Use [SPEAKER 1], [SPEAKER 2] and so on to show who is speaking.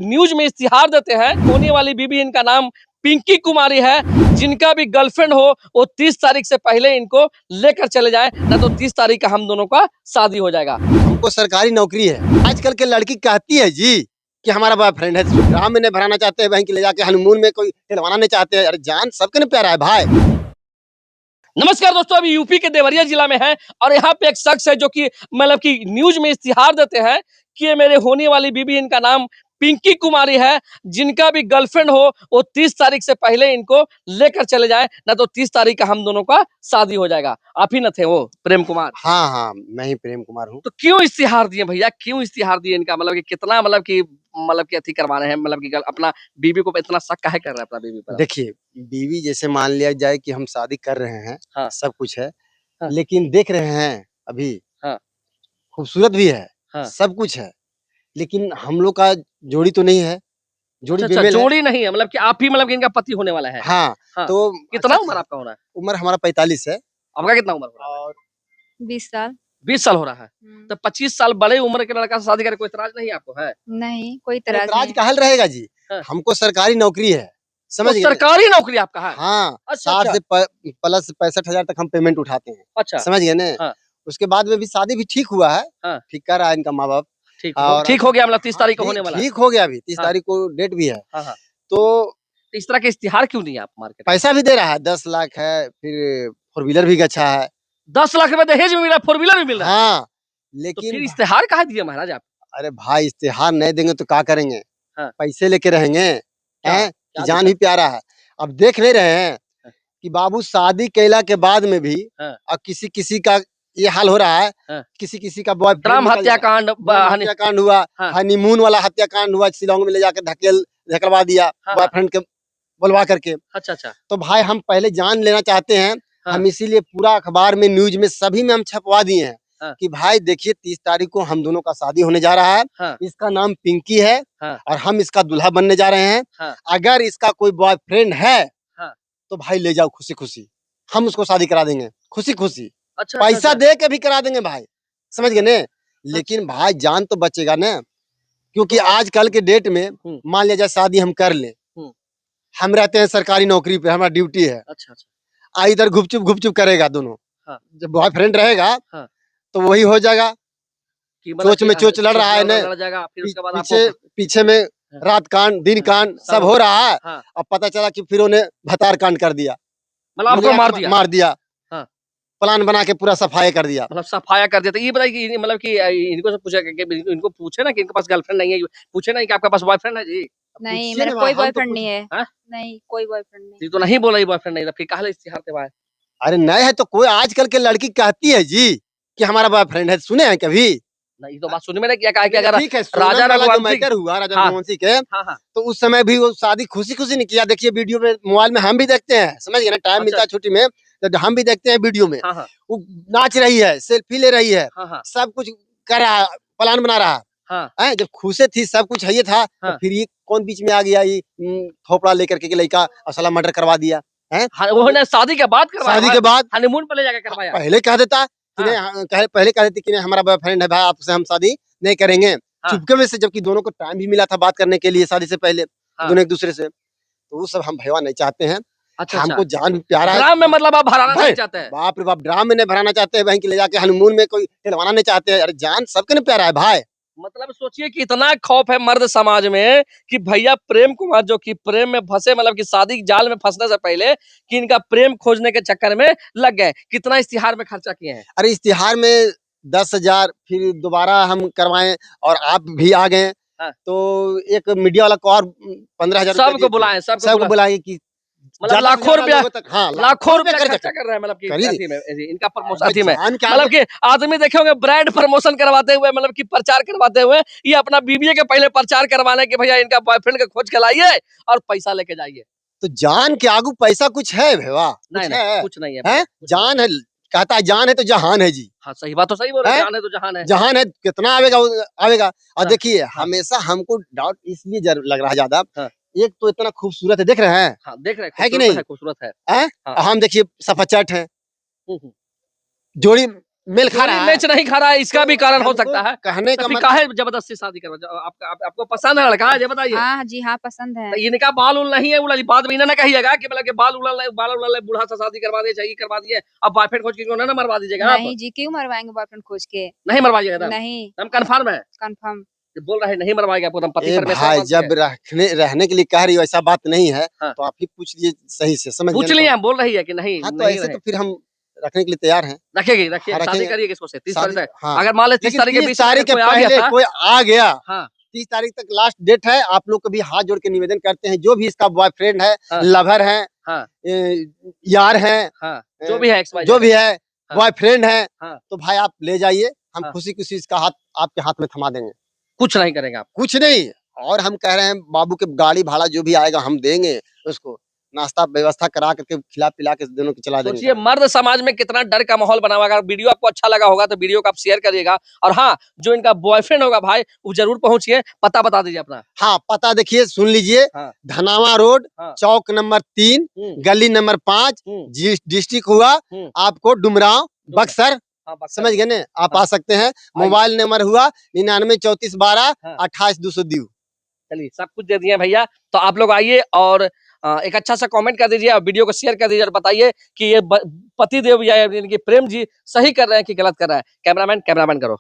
[SPEAKER 1] News में इश्तिहार देते हैं। होने वाली बीबी, इनका नाम पिंकी कुमारी है। जिनका भी गर्लफ्रेंड हो वो 30 तारीख से पहले इनको लेकर चले जाए, ना तो 30 तारीख का हम दोनों का शादी हो जाएगा।
[SPEAKER 2] हमको सरकारी नौकरी है। आजकल के लड़की कहती है जी कि हमारा बॉयफ्रेंड है, ड्राम में नहीं भराना चाहते हैं, बहन के ले जाके हनीमून में कोई हिलवाना नहीं चाहते हैं। अरे जान सबके नहीं प्यारा है भाई।
[SPEAKER 1] नमस्कार दोस्तों, अभी यूपी के देवरिया जिला में है और यहाँ पे एक शख्स है जो कि मतलब कि न्यूज में इश्तिहार देते हैं कि ये मेरे होने वाली बीबी, इनका नाम पिंकी कुमारी है। जिनका भी गर्लफ्रेंड हो वो 30 तारीख से पहले इनको लेकर चले जाए, ना तो 30 तारीख का हम दोनों का शादी हो जाएगा। आप ही न थे वो प्रेम कुमार?
[SPEAKER 2] हाँ हाँ, मैं ही प्रेम कुमार हूँ।
[SPEAKER 1] तो क्यों इश्तिहार दिए भैया, क्यों इश्तिहार दिए इनका? मतलब कि कितना मतलब कि अथी करवाने हैं, मतलब कि अपना बीबी को इतना शक काहे कर रहे हैं अपना बीबी पर?
[SPEAKER 2] देखिए, बीवी जैसे मान लिया जाए कि हम शादी कर रहे हैं,
[SPEAKER 1] हाँ।
[SPEAKER 2] सब कुछ है,
[SPEAKER 1] हाँ।
[SPEAKER 2] लेकिन देख रहे हैं अभी,
[SPEAKER 1] हाँ।
[SPEAKER 2] खूबसूरत भी है,
[SPEAKER 1] हाँ।
[SPEAKER 2] सब कुछ है, लेकिन हम लोग का जोड़ी तो नहीं है, जोड़ी
[SPEAKER 1] अच्छा,
[SPEAKER 2] बेमेल है।
[SPEAKER 1] जोड़ी नहीं है, मतलब कि आप ही मतलब कि इनका पति होने वाला है।
[SPEAKER 2] हाँ,
[SPEAKER 1] हाँ।
[SPEAKER 2] तो
[SPEAKER 1] कितना
[SPEAKER 2] अच्छा
[SPEAKER 1] उम्र आपका हो रहा है?
[SPEAKER 2] उम्र हमारा 45 है।
[SPEAKER 1] आपका कितना उम्र हो रहा है?
[SPEAKER 2] और
[SPEAKER 3] 20 साल।
[SPEAKER 1] 20 साल हो रहा है। तो 25 साल बड़े उम्र के लड़का से शादी करे, कोई इतराज नहीं है आपको? है
[SPEAKER 3] नहीं, कोई
[SPEAKER 2] तो
[SPEAKER 3] इतराज
[SPEAKER 2] इतराज
[SPEAKER 3] नहीं।
[SPEAKER 2] का हल रहेगा जी।
[SPEAKER 1] हाँ।
[SPEAKER 2] हमको सरकारी नौकरी है,
[SPEAKER 1] तो
[SPEAKER 2] समझ गए?
[SPEAKER 1] सरकारी नौकरी आपका है?
[SPEAKER 2] हाँ,
[SPEAKER 1] अच्छा,
[SPEAKER 2] 60
[SPEAKER 1] अच्छा।
[SPEAKER 2] से प्लस 65,000 तक हम पेमेंट उठाते हैं,
[SPEAKER 1] अच्छा।
[SPEAKER 2] समझ गए ना?
[SPEAKER 1] हाँ।
[SPEAKER 2] उसके बाद में भी शादी भी ठीक हुआ है,
[SPEAKER 1] हाँ।
[SPEAKER 2] ठीक कर रहा है इनका माँ बाप। और
[SPEAKER 1] ठीक हो गया, मतलब 30
[SPEAKER 2] हाँ,
[SPEAKER 1] तारीख को होने वाला है।
[SPEAKER 2] ठीक हो गया अभी 30
[SPEAKER 1] हाँ।
[SPEAKER 2] तारीख को डेट भी है।
[SPEAKER 1] हाँ, हाँ।
[SPEAKER 2] तो
[SPEAKER 1] तो इस तरह के इश्तिहार क्यों दिए आप मार्केट में?
[SPEAKER 2] पैसा भी दे रहा है, 10 लाख है, फिर 4 व्हीलर भी अच्छा है।
[SPEAKER 1] 10 लाख रुपए दहेज में मिल रहा है, 4 व्हीलर भी मिल रहा है।
[SPEAKER 2] हाँ,
[SPEAKER 1] तो
[SPEAKER 2] लेकिन
[SPEAKER 1] फिर इश्तिहार काहे दिए महाराज आप?
[SPEAKER 2] अरे भाई, इश्तिहार नहीं देंगे तो क्या करेंगे?
[SPEAKER 1] हाँ।
[SPEAKER 2] पैसे लेके रहेंगे,
[SPEAKER 1] क्या
[SPEAKER 2] हैं? कि
[SPEAKER 1] क्या
[SPEAKER 2] जान
[SPEAKER 1] दिक्कत?
[SPEAKER 2] ही प्यारा है। अब देख नहीं रहे हैं
[SPEAKER 1] हाँ।
[SPEAKER 2] कि बाबू शादी कैला के बाद में भी
[SPEAKER 1] हाँ।
[SPEAKER 2] अब किसी-किसी का ये हाल हो रहा है,
[SPEAKER 1] हाँ।
[SPEAKER 2] किसी-किसी का बॉयफ्रेंड
[SPEAKER 1] ड्राम
[SPEAKER 2] निकल जा रहा है।
[SPEAKER 1] हत्याकांड
[SPEAKER 2] ड्रम हत्याकांड हुआ,
[SPEAKER 1] हाँ।
[SPEAKER 2] हनीमून वाला हत्याकांड हुआ, शिलांग में ले जाकर धकेलवा दिया
[SPEAKER 1] हाँ, हाँ।
[SPEAKER 2] बॉयफ्रेंड के बुलवा करके।
[SPEAKER 1] अच्छा, अच्छा।
[SPEAKER 2] तो भाई हम पहले जान लेना चाहते हैं,
[SPEAKER 1] हाँ।
[SPEAKER 2] हम इसीलिए पूरा अखबार में, न्यूज में, सभी में हम छपवा दिए हैं
[SPEAKER 1] हाँ।
[SPEAKER 2] कि भाई देखिए 30 तारीख को हम दोनों का शादी होने जा रहा है।
[SPEAKER 1] हाँ।
[SPEAKER 2] इसका नाम पिंकी है
[SPEAKER 1] हाँ।
[SPEAKER 2] और हम इसका दूल्हा बनने जा रहे हैं।
[SPEAKER 1] हाँ।
[SPEAKER 2] अगर इसका कोई बॉयफ्रेंड है
[SPEAKER 1] हाँ।
[SPEAKER 2] तो भाई ले जाओ खुशी-खुशी, हम उसको शादी करा देंगे खुशी-खुशी।
[SPEAKER 1] अच्छा,
[SPEAKER 2] पैसा
[SPEAKER 1] अच्छा।
[SPEAKER 2] दे के भी करा देंगे भाई, समझ गए ने? लेकिन
[SPEAKER 1] अच्छा।
[SPEAKER 2] भाई जान तो बचेगा ना, क्योंकि
[SPEAKER 1] तो आप
[SPEAKER 2] आजकल के डेट में
[SPEAKER 1] हुँ।
[SPEAKER 2] मान लिया जाए शादी हम कर लें,
[SPEAKER 1] हुँ।
[SPEAKER 2] हम रहते हैं सरकारी नौकरी पे, हमारा ड्यूटी है,
[SPEAKER 1] अच्छा, अच्छा।
[SPEAKER 2] इधर गुपचुप करेगा दोनों।
[SPEAKER 1] हाँ।
[SPEAKER 2] जब बॉयफ्रेंड रहेगा
[SPEAKER 1] हाँ।
[SPEAKER 2] तो वही हो जाएगा,
[SPEAKER 1] कि मतलब
[SPEAKER 2] चोंच
[SPEAKER 1] कि
[SPEAKER 2] में चोंच लड़ रहा है ना,
[SPEAKER 1] लड़ जाएगा, फिर उसके बाद आपको
[SPEAKER 2] पीछे पीछे में
[SPEAKER 1] हाँ।
[SPEAKER 2] रात कांड, दिन
[SPEAKER 1] हाँ,
[SPEAKER 2] कांड
[SPEAKER 1] सब
[SPEAKER 2] सब हो रहा है।
[SPEAKER 1] हाँ।
[SPEAKER 2] अब पता चला कि फिर उन्हें भतार कांड कर दिया,
[SPEAKER 1] मतलब आपको मार दिया?
[SPEAKER 2] मार दिया।
[SPEAKER 1] हाँ।
[SPEAKER 2] प्लान बना के पूरा सफाई कर दिया।
[SPEAKER 1] मतलब सफाया कर दिया। तो ये बताइए कि मतलब कि इनको से पूछा कि इनको पूछे ना कि इनके पास गर्लफ्रेंड नहीं है, पूछे ना कि आपके पास बॉयफ्रेंड है जी?
[SPEAKER 3] नहीं,
[SPEAKER 2] पूछिए
[SPEAKER 3] मेरा
[SPEAKER 2] ना
[SPEAKER 3] कोई
[SPEAKER 2] भाई, हम तो
[SPEAKER 3] बॉयफ्रेंड नहीं है।
[SPEAKER 1] हाँ?
[SPEAKER 3] नहीं, कोई बॉयफ्रेंड नहीं।
[SPEAKER 1] ये तो नहीं बोला, ये बॉयफ्रेंड नहीं था, फिर काहे इश्तिहार देवाए?
[SPEAKER 2] अरे नहीं है तो कोई आजकल के लड़की कहती है जी कि हमारा बॉयफ्रेंड है, सुने हैं कभी?
[SPEAKER 1] नहीं, तो बात सुनने में नहीं किया, काहे कि अगर
[SPEAKER 2] ठीक है,
[SPEAKER 1] राजा
[SPEAKER 2] सोनम वाला जो
[SPEAKER 1] रघुवंशी
[SPEAKER 2] मैटर हुआ राजा
[SPEAKER 1] हाँ।
[SPEAKER 2] रघुवंशी के,
[SPEAKER 1] हाँ, हाँ।
[SPEAKER 2] तो उस समय भी वो शादी खुशी-खुशी नहीं किया। देखिए वीडियो में, मोबाइल में हम भी देखते हैं, समझ गए ना? टाइम मिलता
[SPEAKER 1] अच्छा।
[SPEAKER 2] है छुट्टी में, तो हम भी देखते हैं वीडियो में।
[SPEAKER 1] हाँ, हाँ।
[SPEAKER 2] वो नाच रही है, सेल्फी ले रही है,
[SPEAKER 1] हाँ, हाँ।
[SPEAKER 2] सब कुछ कर रहा है, प्लान बना रहा है।
[SPEAKER 1] हाँ।
[SPEAKER 2] हैं? जब खुशे थी, सब कुछ है ये था, तो
[SPEAKER 1] हाँ।
[SPEAKER 2] फिर ये कौन बीच में आ गया, ये थोपड़ा लेकर के लड़का और साला मर्डर करवा दिया, हैं?
[SPEAKER 1] हाँ, उन्होंने शादी के बाद करवाया,
[SPEAKER 2] शादी के बाद
[SPEAKER 1] हनीमून पे ले जाके करवाया।
[SPEAKER 2] पहले कह देता कि
[SPEAKER 1] हाँ।
[SPEAKER 2] नहीं, पहले कह देती कि नहीं हमारा बॉयफ्रेंड है भाई, आपसे हम शादी नहीं करेंगे।
[SPEAKER 1] हाँ।
[SPEAKER 2] चुपके में से, जबकि दोनों को टाइम भी मिला था बात करने के लिए शादी से पहले,
[SPEAKER 1] हाँ।
[SPEAKER 2] दोनों एक दूसरे से। तो वो सब हम भैया नहीं चाहते हैं।
[SPEAKER 1] अच्छा,
[SPEAKER 2] हमको
[SPEAKER 1] अच्छा।
[SPEAKER 2] जान प्यारा है।
[SPEAKER 1] ड्राम में मतलब आप भराना
[SPEAKER 2] भाई,
[SPEAKER 1] नहीं चाहते हैं?
[SPEAKER 2] बाप रे बाप, ड्राम में नहीं भराना चाहते हैं, बहन के ले जाके हनीमून में कोई हिलवाना नहीं चाहते हैं। अरे जान सबके नहीं प्यारा है भाई।
[SPEAKER 1] मतलब सोचिए कि इतना खौफ है मर्द समाज में कि भैया प्रेम कुमार जो कि प्रेम में फंसे, मतलब कि शादी जाल में फंसने से पहले कि इनका प्रेम खोजने के चक्कर में लग गए। कितना इश्तिहार में खर्चा किए हैं?
[SPEAKER 2] अरे इश्तिहार में 10,000, फिर दोबारा हम करवाएं और आप भी आ गए,
[SPEAKER 1] हाँ।
[SPEAKER 2] तो एक मीडिया वाला को और 15,000
[SPEAKER 1] सबको बुलाएं,
[SPEAKER 2] सबको बुलाएं कि
[SPEAKER 1] मतलब
[SPEAKER 2] ज्यादा से
[SPEAKER 1] लाखों
[SPEAKER 2] ज्यादा
[SPEAKER 1] रुपया,
[SPEAKER 2] लोगों तक, हाँ,
[SPEAKER 1] लाखों रुपया
[SPEAKER 2] खर्च
[SPEAKER 1] खर्चा कर रहे हैं, मतलब कि
[SPEAKER 2] करिए।
[SPEAKER 1] अथी में, इनका प्रमोशन
[SPEAKER 2] अबे
[SPEAKER 1] अथी में,
[SPEAKER 2] जान क्या
[SPEAKER 1] मतलब कि आदमी देखे होंगे ब्रांड प्रमोशन करवाते हुए, मतलब कि प्रचार करवाते हुए, ये अपना बीबी के पहले प्रचार करवाने कि भैया इनका बॉयफ्रेंड का खोज के लाइए और पैसा लेके जाइए।
[SPEAKER 2] तो जान के आगू पैसा कुछ है भेवा?
[SPEAKER 1] नहीं,
[SPEAKER 2] कुछ
[SPEAKER 1] नहीं,
[SPEAKER 2] है?
[SPEAKER 1] कुछ नहीं है।
[SPEAKER 2] हैं? जान है, कहता है जान है तो जहान है जी।
[SPEAKER 1] हाँ, सही बात तो सही बोल रहे हैं,
[SPEAKER 2] हैं?
[SPEAKER 1] जान है तो जहान है।
[SPEAKER 2] जहान है, कितना आवेगा आवेगा। और
[SPEAKER 1] हाँ।
[SPEAKER 2] देखिए,
[SPEAKER 1] हाँ।
[SPEAKER 2] हमेशा हमको डाउट इसलिए लग रहा है ज्यादा,
[SPEAKER 1] हाँ।
[SPEAKER 2] एक तो इतना खूबसूरत है, देख रहे हैं?
[SPEAKER 1] हाँ, देख रहे हैं,
[SPEAKER 2] है कि
[SPEAKER 1] खूबसूरत
[SPEAKER 2] नहीं?
[SPEAKER 1] है, खूबसूरत है।
[SPEAKER 2] हैं?
[SPEAKER 1] हाँ।
[SPEAKER 2] हम देखिए सफाचट हैं,
[SPEAKER 1] हुँ, हुँ।
[SPEAKER 2] जोड़ी मेल खा रहा है।
[SPEAKER 1] मैच नहीं खा रहा है, इसका भी कारण हो
[SPEAKER 2] हमको
[SPEAKER 1] सकता है।
[SPEAKER 2] कहने
[SPEAKER 1] तो
[SPEAKER 2] का
[SPEAKER 1] फिर
[SPEAKER 2] मतलब
[SPEAKER 1] काहे जबरदस्ती शादी करवा आपको पसंद है लड़का, ये बताइए।
[SPEAKER 3] हाँ जी हाँ पसंद है।
[SPEAKER 1] तो इनका बाल उल नहीं है उड़ा, बाद में इन्हें ना कहिएगा कि मतलब कि बाल उड़ल बूढ़ा सा शादी करवा दिए चाहिए करवा दिए, अब बॉयफ्रेंड खोज के क्यों ना मरवा दीजिएगा आप।
[SPEAKER 3] नहीं जी क्यों मरवाएंगे बॉयफ्रेंड खोज के।
[SPEAKER 1] नहीं मरवाइएगा एकदम,
[SPEAKER 3] नहीं
[SPEAKER 1] हम कंफर्म है,
[SPEAKER 3] कंफर्म।
[SPEAKER 1] कि बोल रहे हैं नहीं मरवाएगा आपको, एकदम पति
[SPEAKER 2] ए
[SPEAKER 1] परमेश्वर
[SPEAKER 2] भाई
[SPEAKER 1] मानते
[SPEAKER 2] जब
[SPEAKER 1] हैं।
[SPEAKER 2] रहने के लिए कह रही हो ऐसा बात नहीं है
[SPEAKER 1] हाँ।
[SPEAKER 2] तो आप ही पूछ लिए सही से, समझ गए
[SPEAKER 1] पूछ
[SPEAKER 2] ना
[SPEAKER 1] लिए
[SPEAKER 2] तो?
[SPEAKER 1] हम, बोल रही है कि नहीं
[SPEAKER 2] हाँ तो
[SPEAKER 1] नहीं
[SPEAKER 2] ऐसे
[SPEAKER 1] रहे।
[SPEAKER 2] तो फिर हम रखने के लिए तैयार हैं।
[SPEAKER 1] रखेगी रखिए,
[SPEAKER 2] हाँ,
[SPEAKER 1] शादी
[SPEAKER 2] रखेंगे।
[SPEAKER 1] करिए किसको से 30 तारीख
[SPEAKER 2] शादी
[SPEAKER 1] तक।
[SPEAKER 2] हाँ,
[SPEAKER 1] अगर मान ले 30
[SPEAKER 2] लेकिन
[SPEAKER 1] तारीख के
[SPEAKER 2] 30
[SPEAKER 1] बीच में
[SPEAKER 2] तारीख के
[SPEAKER 1] कोई आ गया
[SPEAKER 2] पहले
[SPEAKER 1] था।
[SPEAKER 2] कोई आ गया,
[SPEAKER 1] हाँ
[SPEAKER 2] 30 तारीख तक लास्ट डेट है। आप लोग कभी हाथ जोड़ के निवेदन करते हैं, जो भी इसका बॉयफ्रेंड है,
[SPEAKER 1] हाँ
[SPEAKER 2] लवर है,
[SPEAKER 1] हाँ
[SPEAKER 2] यार है,
[SPEAKER 1] हाँ, जो भी है XY
[SPEAKER 2] जो भी है,
[SPEAKER 1] हाँ।
[SPEAKER 2] बॉयफ्रेंड है,
[SPEAKER 1] हाँ।
[SPEAKER 2] तो भाई आप ले जाइए, हम
[SPEAKER 1] हाँ।
[SPEAKER 2] खुशी खुशी इसका हाथ आपके हाथ में थमा देंगे।
[SPEAKER 1] कुछ नहीं करेंगे आप।
[SPEAKER 2] कुछ नहीं, और हम कह रहे हैं बाबू के गाड़ी भाड़ा जो भी आएगा हम देंगे उसको, नाश्ता व्यवस्था करा करके खिला पिला के दोनों को चला देंगे।
[SPEAKER 1] सोचिए मर्द समाज में कितना डर का माहौल बना हुआ है। अगर वीडियो आपको अच्छा लगा होगा तो वीडियो को आप शेयर करिएगा, और हाँ जो इनका बॉयफ्रेंड होगा भाई वो जरूर पहुंचिए, पता बता दीजिए अपना।
[SPEAKER 2] हाँ पता देखिए, सुन लीजिए,
[SPEAKER 1] हाँ।
[SPEAKER 2] धनावा रोड,
[SPEAKER 1] हाँ।
[SPEAKER 2] चौक नंबर 3, गली नंबर 5, डिस्ट्रिक्ट हुआ आपको डुमराव बक्सर,
[SPEAKER 1] हाँ,
[SPEAKER 2] समझ गए ना? आप
[SPEAKER 1] हाँ।
[SPEAKER 2] आ सकते हैं। मोबाइल नंबर हुआ 993412 28 202।
[SPEAKER 1] चलिए सब कुछ दे दिए भैया, तो आप लोग आइए और एक अच्छा सा कमेंट कर दीजिए और वीडियो को शेयर कर दीजिए और बताइए कि ये पति देव या इनके प्रेम जी सही कर रहे हैं कि गलत कर रहे हैं। कैमरामैन करो।